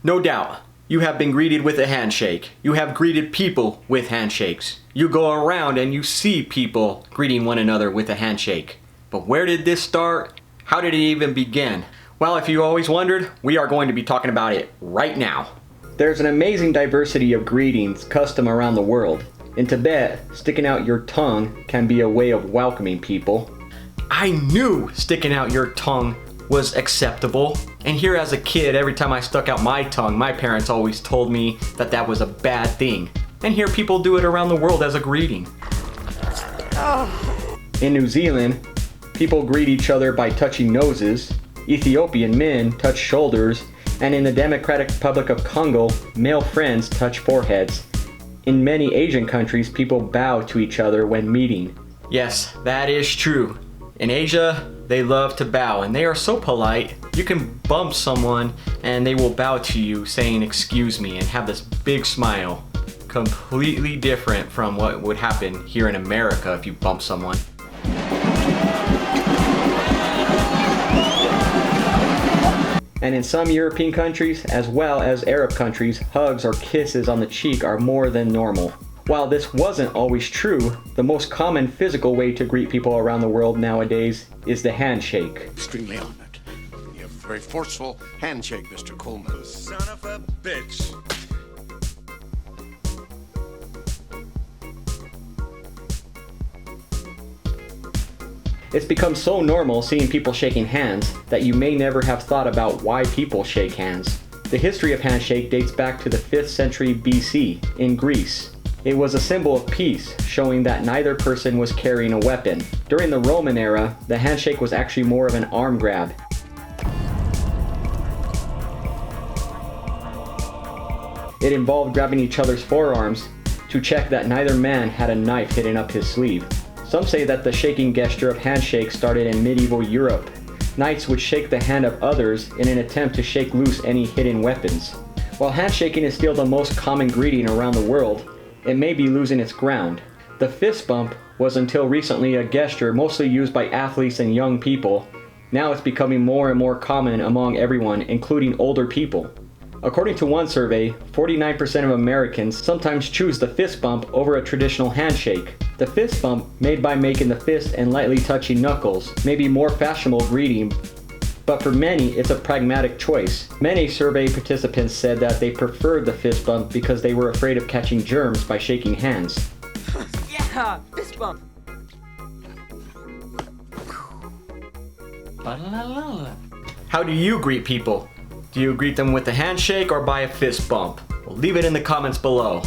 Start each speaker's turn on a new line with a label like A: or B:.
A: No doubt, you have been greeted with a handshake. You have greeted people with handshakes. You go around and you see people greeting one another with a handshake. But where did this start? How did it even begin? Well, if you always wondered, we are going to be talking about it right now. There's an amazing diversity of greetings custom around the world. In Tibet, sticking out your tongue can be a way of welcoming people. I knew sticking out your tongue was acceptable. And here as a kid, every time I stuck out my tongue, my parents always told me that that was a bad thing. And here people do it around the world as a greeting. In New Zealand, people greet each other by touching noses. Ethiopian men touch shoulders. And in the Democratic Republic of Congo, male friends touch foreheads. In many Asian countries, people bow to each other when meeting. Yes, that is true. In Asia, they love to bow, and they are so polite. You can bump someone and they will bow to you saying excuse me and have this big smile. Completely different from what would happen here in America if you bump someone. And in some European countries, as well as Arab countries, hugs or kisses on the cheek are more than normal. While this wasn't always true, the most common physical way to greet people around the world nowadays is the handshake.
B: Extremely honored. You have a very forceful handshake, Mr. Coleman.
C: Son of a bitch.
A: It's become so normal seeing people shaking hands that you may never have thought about why people shake hands. The history of handshake dates back to the 5th century BC in Greece. It was a symbol of peace, showing that neither person was carrying a weapon. During the Roman era, the handshake was actually more of an arm grab. It involved grabbing each other's forearms to check that neither man had a knife hidden up his sleeve. Some say that the shaking gesture of handshake started in medieval Europe. Knights would shake the hand of others in an attempt to shake loose any hidden weapons. While handshaking is still the most common greeting around the world, it may be losing its ground. The fist bump was until recently a gesture mostly used by athletes and young people. Now it's becoming more and more common among everyone, including older people. According to one survey, 49% of Americans sometimes choose the fist bump over a traditional handshake. The fist bump, made by making the fist and lightly touching knuckles, may be more fashionable greeting, but for many, it's a pragmatic choice. Many survey participants said that they preferred the fist bump because they were afraid of catching germs by shaking hands.
D: Yeah, fist bump.
A: How do you greet people? Do you greet them with a handshake or by a fist bump? Well, leave it in the comments below.